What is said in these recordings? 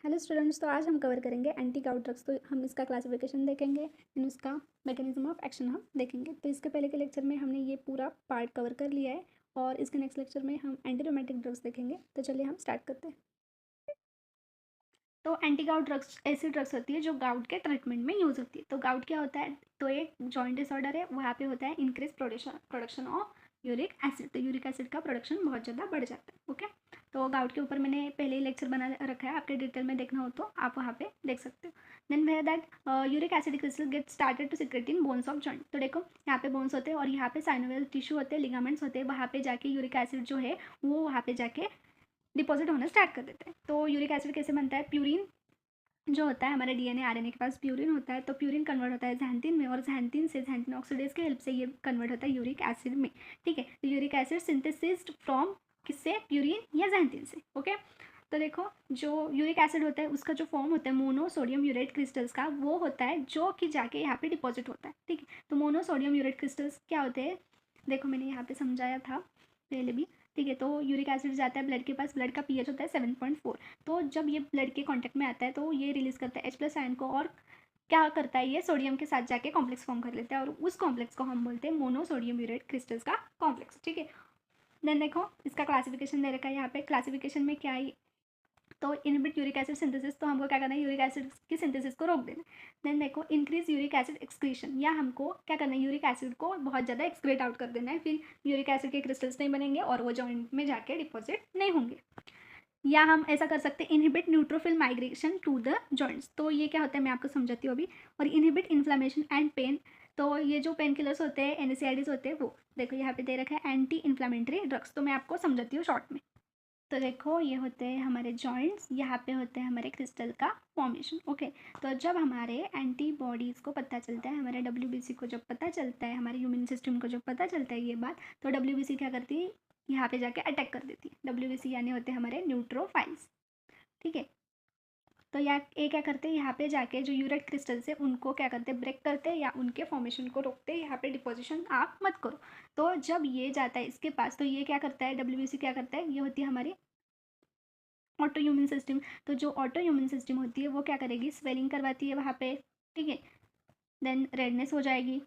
Hello students, तो आज हम कवर करेंगे एंटी गाउट ड्रग्स। तो हम इसका क्लासिफिकेशन देखेंगे, इन उसका मैकेनिज्म ऑफ एक्शन हम देखेंगे। तो इसके पहले के लेक्चर में हमने ये पूरा पार्ट कवर कर लिया है और इसके नेक्स्ट लेक्चर में हम एंटी रोमेटिक ड्रग्स देखेंगे। तो चलिए हम स्टार्ट करते हैं। तो एंटी गाउट ड्रग्स ऐसी ड्रग्स होती है जो गाउट के ट्रीटमेंट में यूज़ होती है। तो गाउट क्या होता है? तो एक जॉइंट डिसऑर्डर है, वहाँ पे होता है increase production of uric acid. तो यूरिक एसिड का प्रोडक्शन बहुत ज़्यादा बढ़ जाता है। ओके, तो गाउट के ऊपर मैंने पहले ही लेक्चर बना रखा है, आपके डिटेल में देखना हो तो आप वहाँ पे देख सकते हो। Then where that uric acid crystal get started to secrete in bones of joint. तो देखो यहाँ पे बोन्स होते हैं और यहाँ पे साइनोवियल टिश्यू होते हैं, लिगामेंट्स होते हैं, वहाँ पे जाके यूरिक एसिड जो है वो वहाँ पे जाके डिपॉजिट होना स्टार्ट कर देते हैं। तो यूरिक एसिड कैसे बनता है? प्यूरिन जो होता है हमारे डीएनए आरएनए के पास प्यूरिन होता है, तो प्यूरिन कन्वर्ट होता है जैंथिन में और जैंथिन से जैंथिन ऑक्सीडेज की हेल्प से ये कन्वर्ट होता है यूरिक एसिड में। ठीक है, तो यूरिक एसिड सिंथेसिस्ड फ्रॉम किससे? प्यूरिन या जैंथिन से। ओके, तो देखो जो यूरिक एसिड होता है उसका जो फॉर्म होता है मोनोसोडियम यूरेट क्रिस्टल्स का, वो होता है जो कि जाके यहाँ पे डिपॉजिट होता है। ठीक है, तो मोनोसोडियम यूरेट क्रिस्टल्स क्या होते हैं? देखो मैंने यहाँ पे समझाया था पहले भी। ठीक है, तो यूरिक एसिड जाता है ब्लड के पास, ब्लड का पीएच होता है 7.4। तो जब ये ब्लड के कांटेक्ट में आता है तो ये रिलीज करता है H+ आयन को और क्या करता है? ये सोडियम के साथ जाके कॉम्प्लेक्स फॉर्म कर लेता है और उस कॉम्प्लेक्स को हम बोलते हैं मोनोसोडियम यूरेट क्रिस्टल्स का कॉम्प्लेक्स। ठीक है, देन देखो इसका क्लासिफिकेशन दे रखा है यहाँ पे। क्लासिफिकेशन में क्या है? तो इनहिबिट यूरिक एसिड सिंथेसिस, तो हमको क्या करना है? यूरिक एसिड की सिंथेसिस को रोक देना। देन देखो इंक्रीज यूरिक एसिड एक्सक्रीशन, या हमको क्या करना है? यूरिक एसिड को बहुत ज़्यादा एक्सक्रीट आउट कर देना है, फिर यूरिक एसिड के क्रिस्टल्स नहीं बनेंगे और वो जॉइंट में जाके डिपॉजिट नहीं होंगे। या हम ऐसा कर सकते हैं inhibit neutrophil migration to the joints. तो ये क्या होता है मैं आपको समझाती हूँ अभी। और इनहिबिट इन्फ्लामेशन एंड पेन, तो ये जो पेन किलर्स होते हैं एनएसएआईडीज होते हैं वो देखो यहाँ पे दे रखा है एंटी इन्फ्लामेटरी ड्रग्स। तो मैं आपको समझाती हूँ शॉर्ट में। तो देखो ये होते हैं हमारे जॉइंट्स, यहाँ पे होते हैं हमारे क्रिस्टल का फॉर्मेशन। ओके, तो जब हमारे एंटीबॉडीज़ को पता चलता है, हमारे डब्ल्यूबीसी को जब पता चलता है, हमारे ह्यूमन सिस्टम को जब पता चलता है ये बात, तो डब्ल्यूबीसी क्या करती है? यहाँ पे जाके अटैक कर देती है। डब्ल्यूबीसी यानी होते हैं हमारे न्यूट्रोफाइल्स। ठीक है, तो ये क्या करते हैं? यहाँ पे जाके जो यूरेट क्रिस्टल्स है उनको क्या करते हैं? ब्रेक करते हैं या उनके फॉर्मेशन को रोकते हैं। यहाँ पे डिपोजिशन आप मत करो। तो जब ये जाता है इसके पास, तो ये क्या करता है? डब्ल्यूबीसी क्या करता है? ये होती है हमारी ऑटो ह्यूमन सिस्टम। तो जो ऑटो ह्यूमन सिस्टम होती है वो क्या करेगी? स्वेलिंग करवाती है वहाँ पे। ठीक है, देन रेडनेस हो जाएगी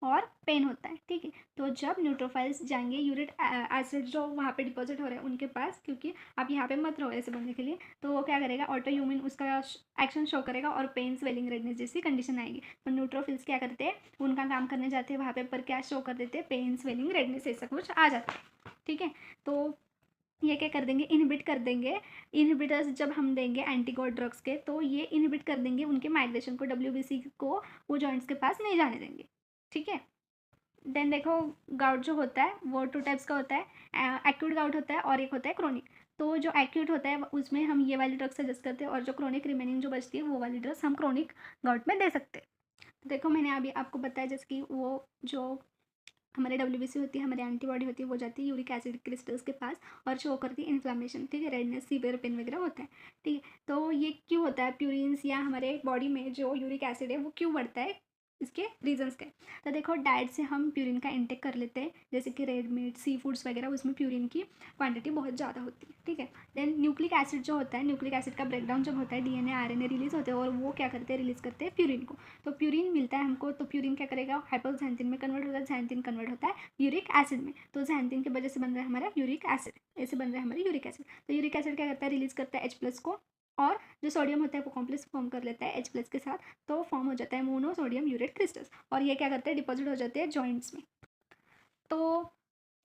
और पेन होता है। ठीक है, तो जब न्यूट्रोफाइल्स जाएंगे यूरिक एसिड जो वहाँ पे डिपॉजिट हो रहा है उनके पास, क्योंकि आप यहाँ पे मत रहो ऐसे बनने के लिए, तो वो क्या करेगा? ऑटो ह्यूमन उसका एक्शन शो करेगा और पेन स्वेलिंग रेडनेस जैसी कंडीशन आएगी। तो न्यूट्रोफिल्स क्या करते हैं? उनका काम करने जाते हैं वहाँ पे, पर क्या शो कर देते हैं? पेन स्वेलिंग रेडनेस ऐसा कुछ आ जाता है। ठीक है, तो ये क्या कर देंगे? इनहिबिट कर देंगे। इनहिबिटर्स जब हम देंगे एंटीगॉड ड्रग्स के, तो ये इनहिबिट कर देंगे उनके माइग्रेशन को, डब्ल्यूबीसी को वो जॉइंट्स के पास नहीं जाने देंगे। ठीक है, देन देखो गाउट जो होता है वो 2 टाइप्स का होता है। एक्यूट गाउट होता है और एक होता है क्रोनिक। तो जो एक्यूट होता है उसमें हम ये वाली ड्रग्स सजेस्ट करते हैं और जो क्रोनिक रिमेनिंग जो बचती है वो वाली ड्रग्स हम क्रोनिक गाउट में दे सकते हैं। तो देखो मैंने अभी आपको बताया जैसे कि वो जो हमारे डब्ल्यूबीसी होती है, हमारी एंटीबॉडी होती है, वो जाती है यूरिक एसिड क्रिस्टल्स के पास और शो करती है इन्फ्लामेशन। ठीक है, रेडनेस, सीवियर पेन वगैरह होता है। ठीक है, तो ये क्यों होता है? प्यूरिन्स या हमारे बॉडी में जो यूरिक एसिड है वो क्यों बढ़ता है? इसके रीजंस क्या? तो देखो डाइट से हम प्यूरिन का इंटेक कर लेते हैं, जैसे कि रेड मीट, सी फूड्स वगैरह, उसमें प्यूरिन की क्वांटिटी बहुत ज़्यादा होती है। ठीक है, देन न्यूक्लिक एसिड जो होता है, न्यूक्लिक एसिड का ब्रेकडाउन जब होता है, डीएनए आरएनए रिलीज होते हैं और वो क्या करते हैं? रिलीज करते हैं प्यूरिन को। तो प्यूरिन मिलता है हमको, तो प्यूरिन क्या करेगा? हाइपोक्सांथिन में कन्वर्ट होता है, xanthine कन्वर्ट होता है यूरिक एसिड में। तो xanthine की वजह से बन रहा है हमारा यूरिक एसिड, ऐसे बन रहा है हमारा यूरिक एसिड। तो यूरिक एसिड क्या करता है? रिलीज करता है H+ को और जो सोडियम होता है वो कॉम्प्लेक्स फॉर्म कर लेता है H+ के साथ, तो फॉर्म हो जाता है मोनोसोडियम यूरेट क्रिस्टल्स और ये क्या करते हैं? डिपॉजिट हो जाते हैं जॉइंट्स में। तो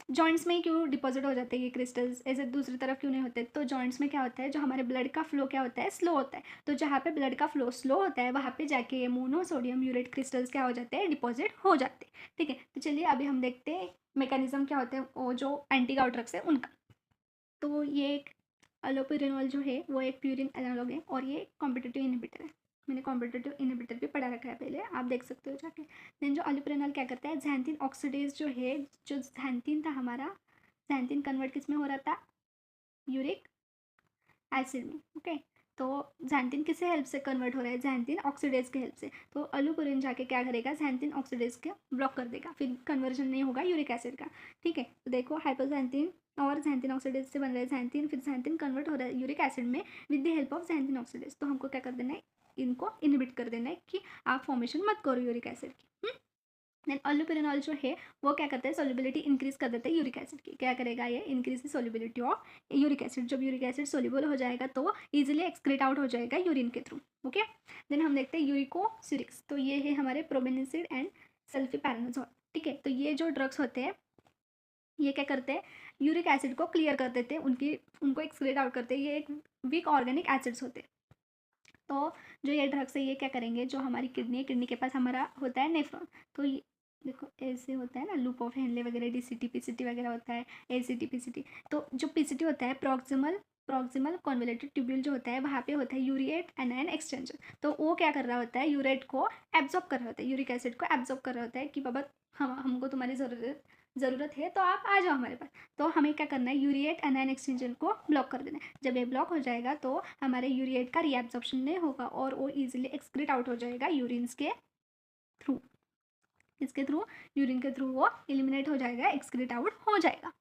जॉइंट्स में ही क्यों डिपॉजिट हो जाते हैं ये क्रिस्टल्स, ऐसे दूसरी तरफ क्यों नहीं होते? तो जॉइंट्स में क्या होता है? जो हमारे ब्लड का फ्लो क्या होता है? स्लो होता है। तो जहाँ पे ब्लड का फ्लो स्लो होता है वहाँ पे जाके ये मोनोसोडियम यूरेट क्रिस्टल्स क्या हो जाते हैं? डिपॉजिट हो जाते हैं। ठीक है, तो चलिए अभी हम देखते हैं मैकेनिज्म क्या होते हैं वो जो एंटी गाउट ड्रग्स है उनका। तो ये एक अलोपेरेनॉल जो है वो एक प्यूरिन एनालॉग है और ये कॉम्पिटिटिव इनहिबिटर है। मैंने कॉम्पिटिटिव इनहिबिटर भी पढ़ा रखा है पहले, आप देख सकते हो जाके। देन जो अलोपेरेनॉल क्या करता है? xanthine ऑक्सीडेज जो है, जो xanthine था हमारा, xanthine कन्वर्ट किस में हो रहा था? यूरिक एसिड में। ओके, तो xanthine किससे हेल्प से कन्वर्ट हो रहा है? xanthine ऑक्सीडेज के हेल्प से। तो अलोपेरिन जाके क्या करेगा? xanthine ऑक्सीडेज के ब्लॉक कर देगा, फिर कन्वर्जन नहीं होगा यूरिक एसिड का। ठीक है, तो देखो हाइपोxanthine और ज़ैंथिन ऑक्सीडेज से बन रहा है ज़ैंथिन, फिर ज़ैंथिन कन्वर्ट हो रहा है यूरिक एसिड में with the help of xanthine oxidase. तो हमको क्या कर देना है, इनको इनहिबिट कर देना है कि आप फॉर्मेशन मत करो यूरिक एसिड की। देन ऑलिपिरेनॉल जो है वो क्या करता है, सोल्युबिलिटी इंक्रीज कर देता है यूरिक एसिड की। क्या करेगा ये, increase the solubility of uric acid. जब यूरिक एसिड सोल्यूबल हो जाएगा तो इजीली एक्सक्रीट आउट हो जाएगा यूरिन के थ्रू। ओके, देन हम देखते हैं यूरिकोसिरिक्स। तो ये है हमारे प्रोबेनिसिड एंड सल्फीपैरानोजोल। ठीक है, तो ये जो ड्रग्स होते हैं ये क्या करते हैं, यूरिक एसिड को क्लियर कर देते हैं, उनको एक्सक्रीट आउट करते हैं। ये एक वीक ऑर्गेनिक एसिड्स होते हैं। तो जो ये ड्रग्स है ये क्या करेंगे, जो हमारी किडनी है, किडनी के पास हमारा होता है नेफ्रॉन। तो ये देखो ऐसे होता है ना, लूप ऑफ हेनले वगैरह, डीसीटी पीसीटी वगैरह होता है, एसीटी पीसीटी। तो जो पीसीटी होता है, प्रॉक्सिमल कॉन्वोलेटेड ट्यूब्यूल जो होता है, वहाँ पे होता है यूरिएट एनायन एक्सचेंजर। तो वो क्या कर रहा होता है, यूरेट को एब्जॉर्ब कर रहा होता है, यूरिक एसिड को एब्जॉर्ब कर रहा होता है कि बाबा हमको तुम्हारी ज़रूरत है तो आप आ जाओ हमारे पास। तो हमें क्या करना है, यूरिएट एनायन एक्सचेंजर को ब्लॉक कर देना है। जब ये ब्लॉक हो जाएगा तो हमारे यूरिएट का रीएब्जॉर्प्शन नहीं होगा और वो इजीली एक्सक्रीट आउट हो जाएगा यूरिन्स के थ्रू। इसके थ्रू, यूरिन के थ्रू वो एलिमिनेट हो जाएगा, एक्सक्रीट आउट हो जाएगा।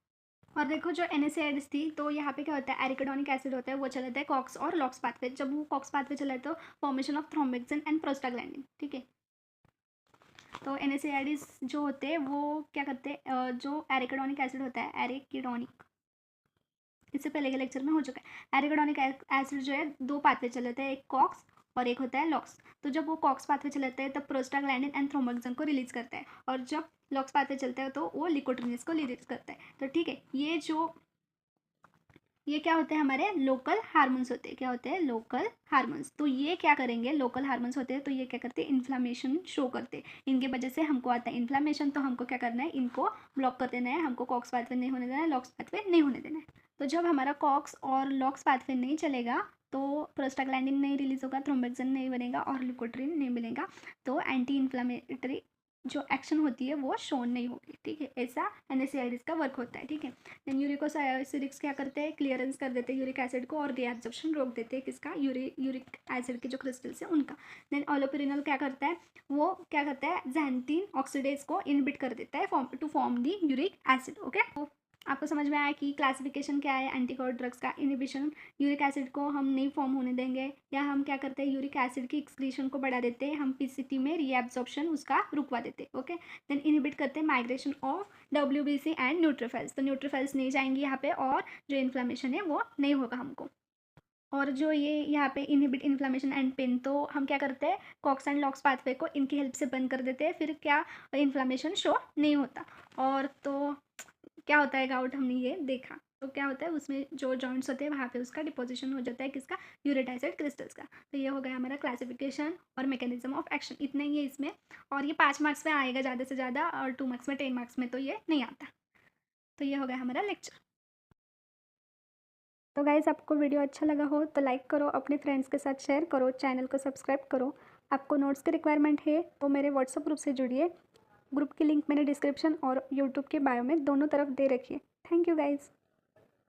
और देखो जो NSAIDs थी, तो यहाँ पे क्या होता है, एरिकोडोनिक एसिड होता है, वो चलाता है कॉक्स और लॉक्स पाथवे। जब वो कॉक्स पाथवे चला है तो फॉर्मेशन ऑफ थ्रोम्बेक्सिन एंड प्रोस्टाग्लैंडिन। ठीक है, तो NSAIDs जो होते हैं वो क्या करते हैं, जो एरिकोडोनिक एसिड होता है, एरिकोडोनिक, इससे पहले के लेक्चर में हो चुका है। एरिकोडोनिक एसिड जो है दो पाथवे चलाता है, एक कॉक्स और एक होता है लॉक्स। तो जब वो कॉक्स पाथवे चलाता है तब प्रोस्टाग्लैंडिन एंड थ्रोम्बोक्सिन को रिलीज करता है, और जब लॉक्स पाथवे चलता है तो वो लिकोट्रिनेज को रिलीज करता है। तो ठीक है, ये क्या होते हैं, हमारे लोकल हार्मोन्स होते हैं। क्या होते हैं, लोकल हार्मोन्स। तो ये क्या करेंगे, लोकल हार्मोन्स होते हैं तो ये क्या करते हैं, इन्फ्लामेशन शो करते हैं। इनके वजह से हमको आता है इन्फ्लामेशन। तो हमको क्या करना है, इनको ब्लॉक कर देना है, हमको कॉक्स पाथवे नहीं होने देना है, लॉक्स पाथवे नहीं होने देना है। तो जब हमारा कॉक्स और लॉक्स पाथवे नहीं चलेगा तो प्रोस्टाग्लैंडिन नहीं रिलीज होगा, थ्रोम्बोक्सिन नहीं बनेगा और लिकोट्रिन नहीं मिलेगा। तो एंटी इन्फ्लामेटरी जो एक्शन होती है वो शोन नहीं होगी। ठीक है, ऐसा NSAIDs का वर्क होता है। ठीक है, देन यूरिकोसिरिक्स क्या करते हैं, क्लियरेंस कर देते हैं यूरिक एसिड को और रीएब्जॉर्प्शन रोक देते हैं किसका, यूरिक एसिड के जो क्रिस्टल्स है उनका। देन ऑलोपिरिनल क्या करता है, वो क्या करता है, ज़ैंथिन ऑक्सीडेज को इनहिबिट कर देता है to form the uric acid. Okay, आपको समझ में आया कि क्लासिफिकेशन क्या है एंटीकोड ड्रग्स का। इनहिबिशन, यूरिक एसिड को हम नहीं फॉर्म होने देंगे, या हम क्या करते हैं, यूरिक एसिड की एक्सक्रीशन को बढ़ा देते हैं, हम पीसीटी में रीएब्जॉर्प्शन उसका रुकवा देते हैं। ओके, देन इनहिबिट करते हैं migration of WBC and neutrophils. तो न्यूट्रोफिल्स नहीं जाएंगी यहाँ पे और जो इन्फ्लामेशन है वो नहीं होगा हमको। और जो ये यहाँ पे इनहिबिट इन्फ्लामेशन एंड पेन, तो हम क्या करते हैं, कॉक्स एंड लॉक्स पाथवे को इनकी हेल्प से बंद कर देते हैं, फिर क्या इन्फ्लामेशन शो नहीं होता। और तो क्या होता है गाउट, हमने ये देखा। तो क्या होता है, उसमें जो जॉइंट्स होते हैं वहाँ पे उसका डिपोजिशन हो जाता है किसका, यूरिक एसिड क्रिस्टल्स का। तो ये हो गया हमारा क्लासिफिकेशन और मैकेनिज्म ऑफ एक्शन, इतना ही है इसमें। और ये 5 मार्क्स में आएगा ज़्यादा से ज़्यादा, और 2 मार्क्स में 10 मार्क्स में तो ये नहीं आता। तो ये हो गया हमारा लेक्चर। तो गाइज़, आपको वीडियो अच्छा लगा हो तो लाइक करो, अपने फ्रेंड्स के साथ शेयर करो, चैनल को सब्सक्राइब करो। आपको नोट्स की रिक्वायरमेंट है तो मेरे व्हाट्सएप ग्रुप से जुड़िए। ग्रुप की लिंक मैंने डिस्क्रिप्शन और यूट्यूब के बायो में दोनों तरफ दे रखी है। Thank you guys.